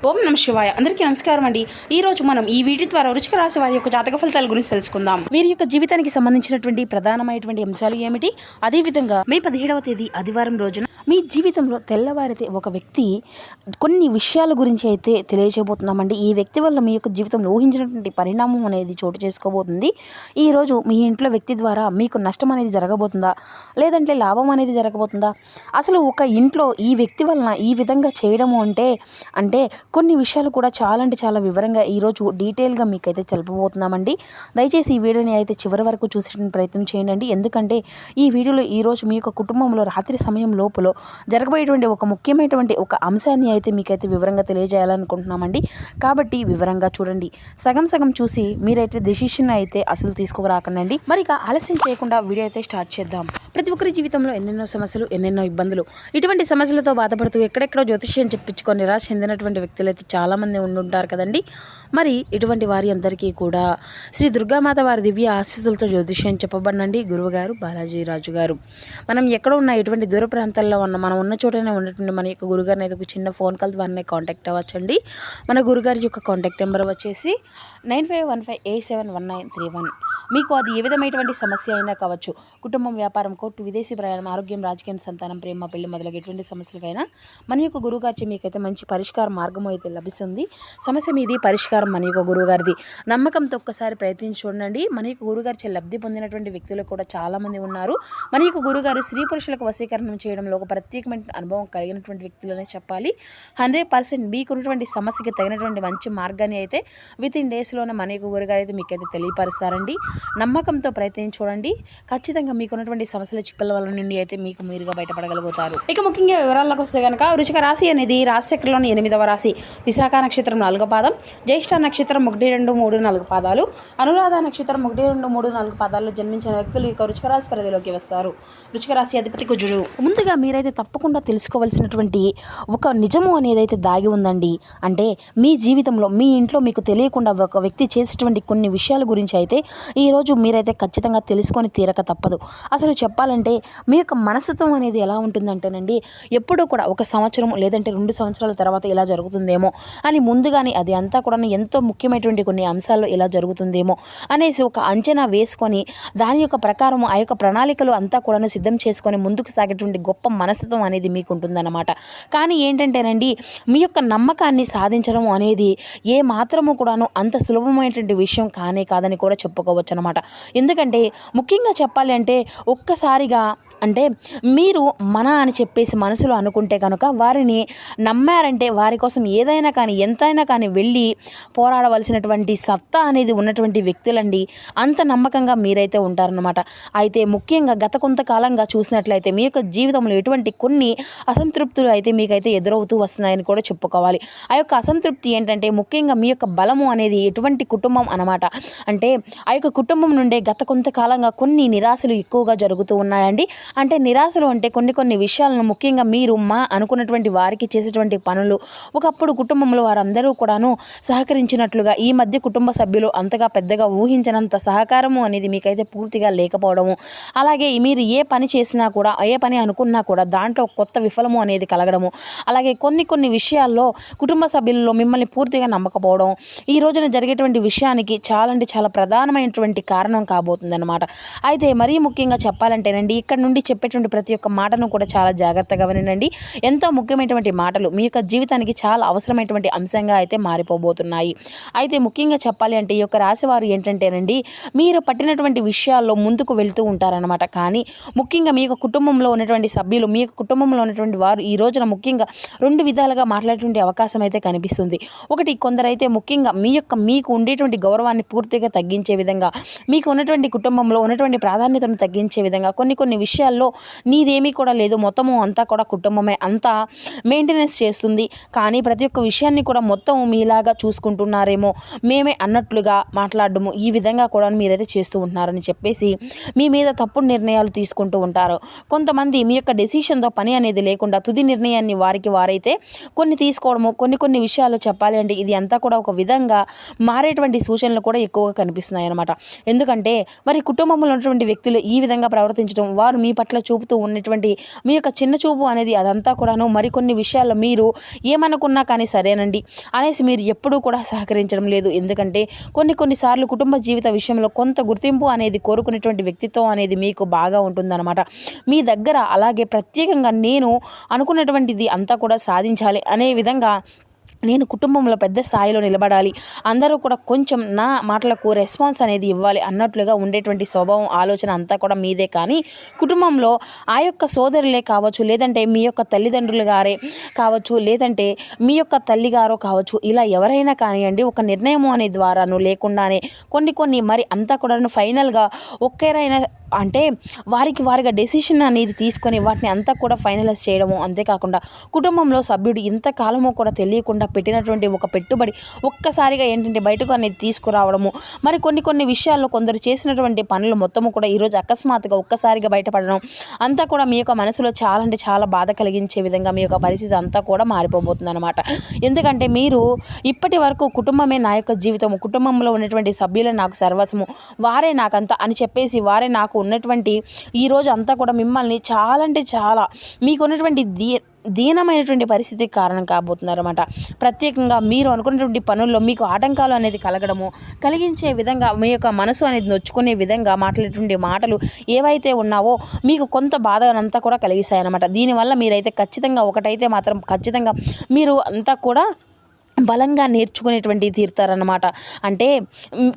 ఓం నమ శివాయ. అందరికీ నమస్కారం అండి. ఈ రోజు మనం ఈ వీడియో ద్వారా వృశ్చిక రాశి వారి యొక్క జాతక ఫలితాల గురించి తెలుసుకుందాం. వీరి యొక్క జీవితానికి సంబంధించినటువంటి ప్రధానమైనటువంటి అంశాలు ఏమిటి, అదేవిధంగా మే 17వ తేదీ ఆదివారం రోజున మీ జీవితంలో తెల్లవారితే ఒక వ్యక్తి కొన్ని విషయాల గురించి అయితే తెలియజేయబోతున్నామండి. ఈ వ్యక్తి వల్ల మీ యొక్క జీవితంలో ఊహించినటువంటి పరిణామం అనేది చోటు చేసుకోబోతుంది. ఈరోజు మీ ఇంట్లో వ్యక్తి ద్వారా మీకు నష్టం అనేది జరగబోతుందా, లేదంటే లాభం అనేది జరగబోతుందా, అసలు ఒక ఇంట్లో ఈ వ్యక్తి వలన ఈ విధంగా చేయడము అంటే కొన్ని విషయాలు కూడా చాలా వివరంగా ఈరోజు డీటెయిల్గా మీకైతే తెలుపబోతున్నామండి. దయచేసి ఈ వీడియోని అయితే చివరి వరకు చూసేటువంటి ప్రయత్నం చేయండి. ఎందుకంటే ఈ వీడియోలో ఈరోజు మీ యొక్క కుటుంబంలో రాత్రి సమయం లోపల జరగబోయేటువంటి ఒక ముఖ్యమైనటువంటి ఒక అంశాన్ని అయితే మీకైతే వివరంగా తెలియజేయాలనుకుంటున్నామండి. కాబట్టి వివరంగా చూడండి. సగం చూసి మీరైతే డెసిషన్ అయితే అసలు తీసుకోరాకండి. మరి ఇక ఆలస్యం చేయకుండా వీడియో అయితే స్టార్ట్ చేద్దాం. ప్రతి ఒక్కరి జీవితంలో ఎన్నెన్నో సమస్యలు, ఎన్నెన్నో ఇబ్బందులు, ఇటువంటి సమస్యలతో బాధపడుతూ ఎక్కడెక్కడో జ్యోతిష్యం చెప్పించుకొని నిరాశ చెందినటువంటి వ్యక్తులు అయితే చాలామంది ఉండుంటారు కదండి. మరి ఇటువంటి వారి అందరికీ కూడా శ్రీ దుర్గామాత వారి దివ్య ఆశీస్సులతో జ్యోతిష్యం చెప్పబడినండి గురువుగారు బాలాజీ రాజు గారు. మనం ఎక్కడ ఉన్న ఎటువంటి దూర ప్రాంతాల్లో మనం ఉన్న చోటనే ఉన్నటువంటి మన యొక్క గురుగారిని అయితే ఒక చిన్న ఫోన్ కాల్ ద్వారా కాంటాక్ట్ అవ్వచ్చండి. మన గురుగారి యొక్క కాంటాక్ట్ నెంబర్ వచ్చేసి 9515871931. మీకు అది ఏ విధమైనటువంటి సమస్య అయినా కావచ్చు, కుటుంబం, వ్యాపారం, కోర్టు, విదేశీ ప్రయాణం, ఆరోగ్యం, రాజకీయం, సంతానం, ప్రేమ, పెళ్లి మొదలగు ఎటువంటి సమస్యలకైనా మన యొక్క గురువుగారి మీకైతే మంచి పరిష్కార మార్గం అయితే లభిస్తుంది. సమస్య మీది, పరిష్కారం మన యొక్క గురువుగారిది. నమ్మకంతో ఒక్కసారి ప్రయత్నించి చూడండి. మన యొక్క గురువుగారి లబ్ధి పొందినటువంటి వ్యక్తులు కూడా చాలామంది ఉన్నారు. మన యొక్క గురువుగారు స్త్రీ పురుషులకు వశీకరణం చేయడంలో ఒక ప్రత్యేకమైన అనుభవం కలిగినటువంటి వ్యక్తులనే చెప్పాలి. 100% మీకున్నటువంటి సమస్యకి తగినటువంటి మంచి మార్గాన్ని అయితే వితిన్ డేస్లోనే మన యొక్క గురువుగారు అయితే మీకైతే తెలియపరుస్తారండి. నమ్మకంతో ప్రయత్నించి చూడండి. ఖచ్చితంగా మీకున్నటువంటి సమస్యల చిక్కల వల్ల నుండి అయితే మీకు మీరుగా బయటపడగలుగుతారు. ఇక ముఖ్యంగా వివరాలకు వస్తే కనుక వృశ్చిక రాశి అనేది రాశిచక్రంలోని 8వ రాశి. విశాఖ నక్షత్రం 4వ పాదం, జ్యేష్ఠ నక్షత్రం 1, 2, 3, 4 పాదాలు, అనురాధ నక్షత్రం 1, 2, 3, 4 పాదాల్లో జన్మించిన వ్యక్తులు ఇక వృశ్చిక రాశి పరిధిలోకి వస్తారు. వృశ్చిక రాశి అధిపతి కుజుడు. ముందుగా మీరైతే తప్పకుండా తెలుసుకోవాల్సినటువంటి ఒక నిజము అనేది అయితే దాగి ఉందండి. అంటే మీ జీవితంలో మీ ఇంట్లో మీకు తెలియకుండా ఒక వ్యక్తి చేసేటువంటి కొన్ని విషయాల గురించి అయితే ఈరోజు మీరైతే ఖచ్చితంగా తెలుసుకొని తీరక తప్పదు. అసలు చెప్పాలంటే మీ యొక్క మనస్తత్వం అనేది ఎలా ఉంటుందంటేనండి, ఎప్పుడూ కూడా ఒక సంవత్సరం లేదంటే 2 సంవత్సరాల తర్వాత ఇలా జరుగుతుందేమో అని ముందుగానే అది అంతా కూడా ఎంతో ముఖ్యమైనటువంటి కొన్ని అంశాల్లో ఇలా జరుగుతుందేమో అనేసి ఒక అంచనా వేసుకొని దాని యొక్క ప్రకారం ఆ యొక్క ప్రణాళికలు అంతా కూడా సిద్ధం చేసుకొని ముందుకు సాగేటువంటి గొప్ప మనస్తత్వం అనేది మీకు ఉంటుందన్నమాట. కానీ ఏంటంటేనండి, మీ యొక్క నమ్మకాన్ని సాధించడం అనేది ఏ మాత్రము కూడాను అంత సులభమైనటువంటి విషయం కాదని కూడా చెప్పుకోవచ్చు అనమాట. ఎందుకంటే ముఖ్యంగా చెప్పాలి అంటే ఒక్కసారిగా అంటే మీరు అని చెప్పేసి మనసులో అనుకుంటే కనుక వారిని నమ్మారంటే వారి కోసం ఏదైనా కానీ ఎంతైనా కానీ వెళ్ళి పోరాడవలసినటువంటి సత్తా అనేది ఉన్నటువంటి వ్యక్తులండి. అంత నమ్మకంగా మీరైతే ఉంటారన్నమాట. అయితే ముఖ్యంగా గత కొంతకాలంగా చూసినట్లయితే మీ యొక్క జీవితంలో ఎటువంటి కొన్ని అసంతృప్తులు అయితే మీకైతే ఎదురవుతూ వస్తున్నాయని కూడా చెప్పుకోవాలి. ఆ యొక్క అసంతృప్తి ఏంటంటే ముఖ్యంగా మీ యొక్క బలము అనేది ఎటువంటి కుటుంబం అన్నమాట. అంటే ఆ యొక్క కుటుంబం నుండే గత కొంతకాలంగా కొన్ని నిరాశలు ఎక్కువగా జరుగుతూ ఉన్నాయండి. అంటే నిరాశలు అంటే కొన్ని విషయాలను ముఖ్యంగా మీరు అనుకున్నటువంటి వారికి చేసేటువంటి పనులు ఒకప్పుడు కుటుంబంలో వారందరూ కూడాను సహకరించినట్లుగా ఈ మధ్య కుటుంబ సభ్యులు అంతగా పెద్దగా ఊహించినంత సహకారము అనేది మీకైతే పూర్తిగా లేకపోవడము, అలాగే మీరు ఏ పని చేసినా కూడా ఏ పని అనుకున్నా కూడా దాంట్లో కొత్త విఫలము అనేది కలగడము, అలాగే కొన్ని విషయాల్లో కుటుంబ సభ్యుల్లో మిమ్మల్ని పూర్తిగా నమ్మకపోవడం ఈ రోజున జరిగేటువంటి విషయానికి చాలా ప్రధానమైనటువంటి కారణం కాబోతుందన్నమాట. అయితే మరీ ముఖ్యంగా చెప్పాలంటేనండి, ఇక్కడ నుండి చెప్పేటువంటి ప్రతి ఒక్క మాటను కూడా చాలా జాగ్రత్తగా వినండి. ఎంతో ముఖ్యమైనటువంటి మాటలు మీ యొక్క జీవితానికి చాలా అవసరమైనటువంటి అంశంగా అయితే మారిపోబోతున్నాయి. అయితే ముఖ్యంగా చెప్పాలి అంటే ఈ యొక్క రాశివారు ఏంటంటేనండి, మీరు పట్టినటువంటి విషయాల్లో ముందుకు వెళ్తూ ఉంటారనమాట. కానీ ముఖ్యంగా మీ యొక్క కుటుంబంలో ఉన్నటువంటి సభ్యులు, మీ యొక్క కుటుంబంలో ఉన్నటువంటి వారు ఈ రోజున ముఖ్యంగా 2 విధాలుగా మాట్లాడేటువంటి అవకాశం అయితే కనిపిస్తుంది. ఒకటి, కొందరైతే ముఖ్యంగా మీకు ఉండేటువంటి గౌరవాన్ని పూర్తిగా తగ్గించే విధంగా, మీకు ఉన్నటువంటి కుటుంబంలో ఉన్నటువంటి ప్రాధాన్యతను తగ్గించే విధంగా కొన్ని విషయాల్లో నీదేమీ కూడా లేదు, మొత్తము అంతా కూడా కుటుంబమే అంతా మెయింటెనెన్స్ చేస్తుంది, కానీ ప్రతి ఒక్క విషయాన్ని కూడా మొత్తం మీలాగా చూసుకుంటున్నారేమో మేమే అన్నట్లుగా మాట్లాడడము ఈ విధంగా కూడా మీరైతే చేస్తూ ఉంటున్నారని చెప్పేసి మీ మీద తప్పుడు నిర్ణయాలు తీసుకుంటూ ఉంటారు. కొంతమంది మీ యొక్క డెసిషన్ డెసిషన్తో పని అనేది లేకుండా తుది నిర్ణయాన్ని వారికి వారైతే తీసుకోవడము, కొన్ని విషయాలు చెప్పాలి అంటే ఇది అంతా కూడా ఒక విధంగా మారేటువంటి సూచనలు కూడా ఎక్కువగా కనిపిస్తున్నాయి అన్నమాట. ఎందుకంటే మరి కుటుంబంలో ఉన్నటువంటి వ్యక్తులు ఈ విధంగా ప్రవర్తించడం, వారు మీ పట్ల చూపుతూ ఉన్నటువంటి మీ యొక్క చిన్న చూపు అనేది అదంతా కూడాను మరికొన్ని విషయాల్లో మీరు ఏమనుకున్నా కానీ సరేనండి అనేసి మీరు ఎప్పుడూ కూడా సహకరించడం లేదు. ఎందుకంటే కొన్నిసార్లు కుటుంబ జీవిత విషయంలో కొంత గుర్తింపు అనేది కోరుకునేటువంటి వ్యక్తిత్వం అనేది మీకు బాగా ఉంటుందన్నమాట. మీ దగ్గర అలాగే ప్రత్యేకంగా నేను అనుకున్నటువంటిది అంతా కూడా సాధించాలి అనే విధంగా, నేను కుటుంబంలో పెద్ద స్థాయిలో నిలబడాలి, అందరూ కూడా కొంచెం నా మాటలకు రెస్పాన్స్ అనేది ఇవ్వాలి అన్నట్లుగా ఉండేటువంటి స్వభావం, ఆలోచన అంతా కూడా మీదే. కానీ కుటుంబంలో ఆ యొక్క సోదరులే కావచ్చు, లేదంటే మీ యొక్క తల్లిదండ్రులు గారే కావచ్చు, లేదంటే మీ యొక్క తల్లిగారో కావచ్చు, ఇలా ఎవరైనా కానివ్వండి ఒక నిర్ణయం అనే ద్వారాను లేకుండానే కొన్ని మరి అంతా కూడా ఫైనల్గా ఒక్కరైనా అంటే వారిగా డెసిషన్ అనేది తీసుకొని వాటిని అంతా కూడా ఫైనలైజ్ చేయడము. అంతేకాకుండా కుటుంబంలో సభ్యుడు ఇంతకాలమో కూడా తెలియకుండా పెట్టినటువంటి ఒక పెట్టుబడి ఒక్కసారిగా ఏంటంటే బయటకు అనేది తీసుకురావడము. మరి కొన్ని విషయాల్లో కొందరు చేసినటువంటి పనులు మొత్తము కూడా ఈరోజు అకస్మాత్తుగా ఒక్కసారిగా బయటపడడం అంతా కూడా మీ యొక్క మనసులో చాలా అంటే చాలా బాధ కలిగించే విధంగా మీ యొక్క పరిస్థితి అంతా కూడా మారిపోబోతుంది అనమాట. ఎందుకంటే మీరు ఇప్పటి వరకు కుటుంబమే నా యొక్క జీవితము, కుటుంబంలో ఉన్నటువంటి సభ్యులే నాకు సర్వస్వము, వారే నాకంతా అని చెప్పేసి వారే నాకు ఉన్నటువంటి ఈరోజు అంతా కూడా మిమ్మల్ని చాలా అంటే చాలా మీకున్నటువంటి దీనమైనటువంటి పరిస్థితికి కారణం కాబోతున్నారన్నమాట. ప్రత్యేకంగా మీరు అనుకున్నటువంటి పనుల్లో మీకు ఆటంకాలు అనేది కలిగించే విధంగా మీ యొక్క మనసు అనేది నొచ్చుకునే విధంగా మాట్లాడేటువంటి మాటలు ఏవైతే ఉన్నావో మీకు కొంత బాధనంతా కూడా కలిగిస్తాయన్నమాట. దీనివల్ల మీరైతే ఖచ్చితంగా ఒకటైతే మాత్రం ఖచ్చితంగా మీరు అంతా కూడా బలంగా నేర్చుకునేటువంటి తీరుతారన్నమాట. అంటే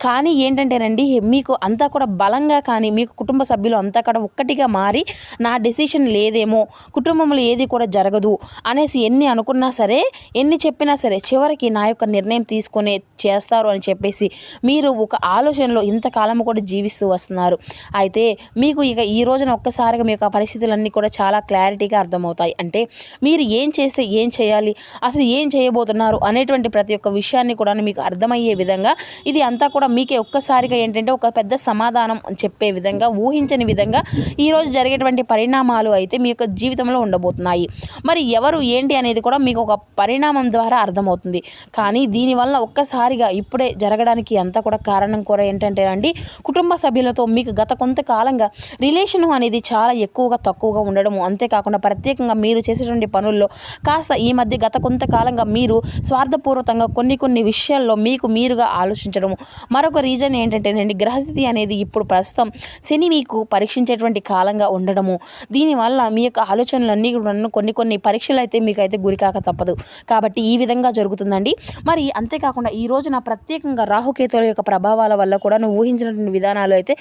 కానీ ఏంటంటేనండి మీకు అంతా కూడా బలంగా కానీ మీకు కుటుంబ సభ్యులు అంతా కూడా ఒక్కటిగా మారి నా డెసిషన్ లేదేమో, కుటుంబంలో ఏది కూడా జరగదు అనేసి ఎన్ని అనుకున్నా సరే, ఎన్ని చెప్పినా సరే చివరికి నా యొక్క నిర్ణయం తీసుకునే చేస్తారు అని చెప్పేసి మీరు ఒక ఆలోచనలో ఇంతకాలం కూడా జీవిస్తూ వస్తున్నారు. అయితే మీకు ఇక ఈ రోజున ఒక్కసారిగా మీ యొక్క పరిస్థితులన్నీ కూడా చాలా క్లారిటీగా అర్థమవుతాయి. అంటే మీరు ఏం చేస్తే ఏం చేయాలి, అసలు ఏం చేయబోతున్నారు అనేటువంటి ప్రతి ఒక్క విషయాన్ని కూడా మీకు అర్థమయ్యే విధంగా ఇది అంతా కూడా మీకే ఒక్కసారిగా ఏంటంటే ఒక పెద్ద సమాధానం చెప్పే విధంగా, ఊహించని విధంగా ఈరోజు జరిగేటువంటి పరిణామాలు అయితే మీ యొక్క జీవితంలో ఉండబోతున్నాయి. మరి ఎవరు ఏంటి అనేది కూడా మీకు ఒక పరిణామం ద్వారా అర్థమవుతుంది. కానీ దీనివల్ల ఒక్కసారిగా ఇప్పుడే జరగడానికి అంతా కూడా కారణం కూడా ఏంటంటే అండి, కుటుంబ సభ్యులతో మీకు గత కొంతకాలంగా రిలేషన్ అనేది చాలా తక్కువగా ఉండడము. అంతేకాకుండా ప్రత్యేకంగా మీరు చేసేటువంటి పనుల్లో కాస్త ఈ మధ్య గత కొంతకాలంగా మీరు స్వార్థపూర్వకంగా కొన్ని విషయాల్లో మీరుగా ఆలోచించడము. మరొక రీజన్ ఏంటంటేనండి, గ్రహస్థితి అనేది ఇప్పుడు ప్రస్తుతం శని మీకు పరీక్షించేటువంటి కాలంగా ఉండడము. దీనివల్ల మీ యొక్క ఆలోచనలన్నీ కూడా కొన్ని పరీక్షలు అయితే మీకైతే గురికాక తప్పదు. కాబట్టి ఈ విధంగా జరుగుతుందండి. మరి అంతేకాకుండా ఈ రోజున ప్రత్యేకంగా రాహుకేతుల యొక్క ప్రభావాల వల్ల కూడా ఊహించినటువంటి విధానాలు అయితే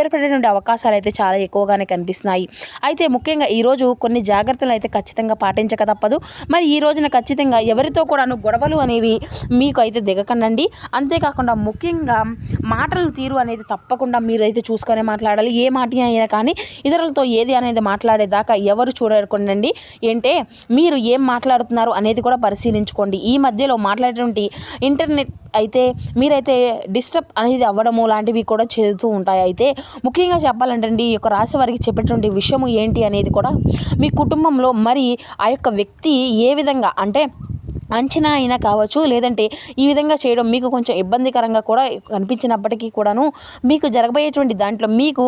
ఏర్పడేటువంటి అవకాశాలు అయితే చాలా ఎక్కువగానే కనిపిస్తున్నాయి. అయితే ముఖ్యంగా ఈరోజు కొన్ని జాగ్రత్తలు అయితే ఖచ్చితంగా పాటించక తప్పదు. మరి ఈ రోజున ఖచ్చితంగా ఎవరితో కూడా గొడవలు అనేవి మీకు అయితే దిగకండి. అంతేకాకుండా ముఖ్యంగా మాటల తీరు అనేది తప్పకుండా మీరైతే చూసుకొని మాట్లాడాలి. ఏ మాట అయినా కానీ ఇతరులతో ఏది అనేది మాట్లాడేదాకా ఎవరు చూడకుండండి. ఏంటే మీరు ఏం మాట్లాడుతున్నారు అనేది కూడా పరిశీలించుకోండి. ఈ మధ్యలో మాట్లాడేటువంటి ఇంటర్నెట్ అయితే మీరైతే డిస్టర్బ్ అనేది అవ్వడము లాంటివి కూడా చేస్తూ ఉంటాయి. అయితే ముఖ్యంగా చెప్పాలంటే ఈ యొక్క రాశి వారికి చెప్పేటువంటి విషయము ఏంటి అనేది కూడా మీ కుటుంబంలో మరి ఆ యొక్క వ్యక్తి ఏ విధంగా అంటే అంచనా అయినా కావచ్చు, లేదంటే ఈ విధంగా చేయడం మీకు కొంచెం ఇబ్బందికరంగా కూడా కనిపించినప్పటికీ కూడాను మీకు జరగబోయేటువంటి దాంట్లో మీకు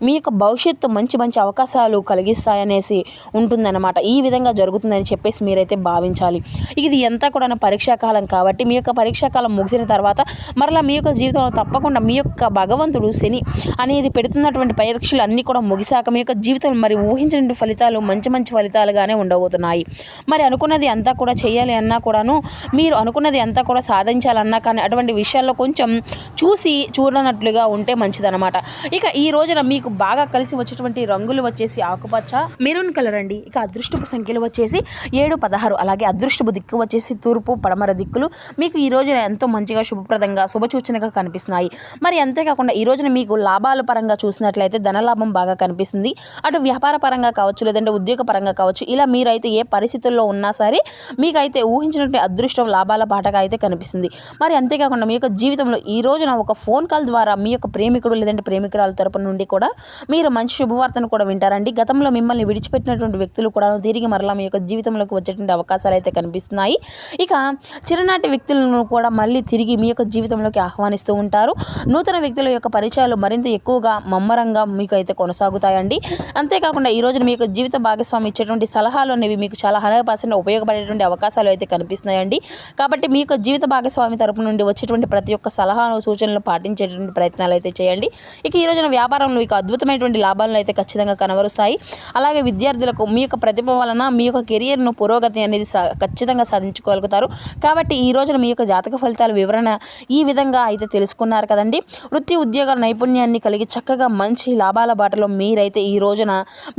మీ యొక్క భవిష్యత్తు మంచి అవకాశాలు కలిగిస్తాయనేసి ఉంటుందన్నమాట. ఈ విధంగా జరుగుతుందని చెప్పేసి మీరైతే భావించాలి. ఇది అంతా కూడా పరీక్షాకాలం కాబట్టి మీ యొక్క పరీక్షాకాలం ముగిసిన తర్వాత మరలా మీ యొక్క జీవితంలో తప్పకుండా మీ యొక్క భగవంతుడు శని అనేది పెడుతున్నటువంటి పరీక్షలు అన్నీ కూడా ముగిశాక మీ యొక్క జీవితం మరి ఊహించిన ఫలితాలు మంచి ఫలితాలుగానే ఉండబోతున్నాయి. మరి అనుకున్నది అంతా కూడా చేయాలి అన్నా కూడాను, మీరు అనుకున్నది అంతా కూడా సాధించాలన్నా కానీ అటువంటి విషయాల్లో కొంచెం చూడనట్లుగా ఉంటే మంచిదన్నమాట. ఇక ఈ రోజున మీకు బాగా కలిసి వచ్చేటువంటి రంగులు వచ్చేసి ఆకుపచ్చ, మెరూన్ కలర్ అండి. ఇక అదృష్టపు సంఖ్యలు వచ్చేసి 7, 16. అలాగే అదృష్టపు దిక్కు వచ్చేసి తూర్పు, పడమర దిక్కులు మీకు ఈ రోజున ఎంతో మంచిగా శుభప్రదంగా శుభసూచనగా కనిపిస్తున్నాయి. మరి అంతేకాకుండా ఈ రోజున మీకు లాభాల పరంగా చూసినట్లయితే ధనలాభం బాగా కనిపిస్తుంది. అటు వ్యాపార పరంగా కావచ్చు, లేదంటే ఉద్యోగ పరంగా కావచ్చు, ఇలా మీరైతే ఏ పరిస్థితుల్లో ఉన్నా సరే మీకైతే ఊహించినటువంటి అదృష్టం లాభాల బాటగా అయితే కనిపిస్తుంది. మరి అంతేకాకుండా మీ యొక్క జీవితంలో ఈ రోజున ఒక ఫోన్ కాల్ ద్వారా మీ యొక్క ప్రేమికుడు లేదంటే ప్రేమికురాల తరపు నుండి కూడా మీరు మంచి శుభవార్తను కూడా వింటారండి. గతంలో మిమ్మల్ని విడిచిపెట్టినటువంటి వ్యక్తులు కూడా తిరిగి మరలా మీ యొక్క జీవితంలోకి వచ్చేటువంటి అవకాశాలు అయితే కనిపిస్తున్నాయి. ఇక చిరనాటి వ్యక్తులను కూడా మళ్ళీ తిరిగి మీ యొక్క జీవితంలోకి ఆహ్వానిస్తూ ఉంటారు. నూతన వ్యక్తుల యొక్క పరిచయాలు మరింత ఎక్కువగా మమ్మరంగా మీకు అయితే కొనసాగుతాయండి. అంతేకాకుండా ఈ రోజున మీ యొక్క జీవిత భాగస్వామి ఇచ్చేటువంటి సలహాలు అనేవి మీకు చాలా 100% ఉపయోగపడేటువంటి అవకాశాలు అయితే కనిపిస్తున్నాయండి. కాబట్టి మీ యొక్క జీవిత భాగస్వామి తరపు నుండి వచ్చేటువంటి ప్రతి ఒక్క సలహాను సూచనలు పాటించేటువంటి ప్రయత్నాలు అయితే చేయండి. ఇక ఈ రోజున వ్యాపారంలో మీకు అద్భుతమైనటువంటి లాభాలను అయితే ఖచ్చితంగా కనబరుస్తాయి. అలాగే విద్యార్థులకు మీ యొక్క ప్రతిభ వలన మీ యొక్క కెరియర్ను పురోగతి అనేది ఖచ్చితంగా సాధించుకోగలుగుతారు. కాబట్టి ఈ రోజున మీ యొక్క జాతక ఫలితాల వివరణ ఈ విధంగా అయితే తెలుసుకున్నారు కదండి. వృత్తి ఉద్యోగ నైపుణ్యాన్ని కలిగి చక్కగా మంచి లాభాల బాటలో ఈ రోజున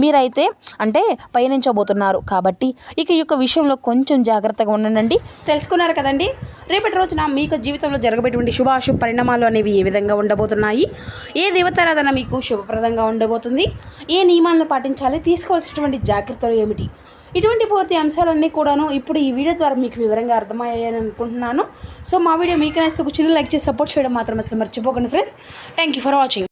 మీరైతే అంటే పయనించబోతున్నారు. కాబట్టి ఇక ఈ యొక్క విషయంలో కొంచెం జాగ్రత్తగా ఉండండి. తెలుసుకున్నారు కదండి. రేపటి రోజున మీ యొక్క జీవితంలో జరగబోయేటువంటి శుభాశుభ పరిణామాలు అనేవి ఏ విధంగా ఉండబోతున్నాయి, ఏ దేవతారాధన మీకు శుభప్రదంగా ఉండబోతుంది, ఏ నియమాలను పాటించాలి, తీసుకోవాల్సినటువంటి జాగ్రత్తలు ఏమిటి, ఇటువంటి పూర్తి అంశాలన్నీ కూడాను ఇప్పుడు ఈ వీడియో ద్వారా మీకు వివరంగా అర్థమయ్యాయని అనుకుంటున్నాను. సో మా వీడియో మీకు నచ్చితే ఒక చిన్న లైక్ చేసి సపోర్ట్ చేయడం మాత్రం అసలు మర్చిపోకండి friends. Thank you for watching.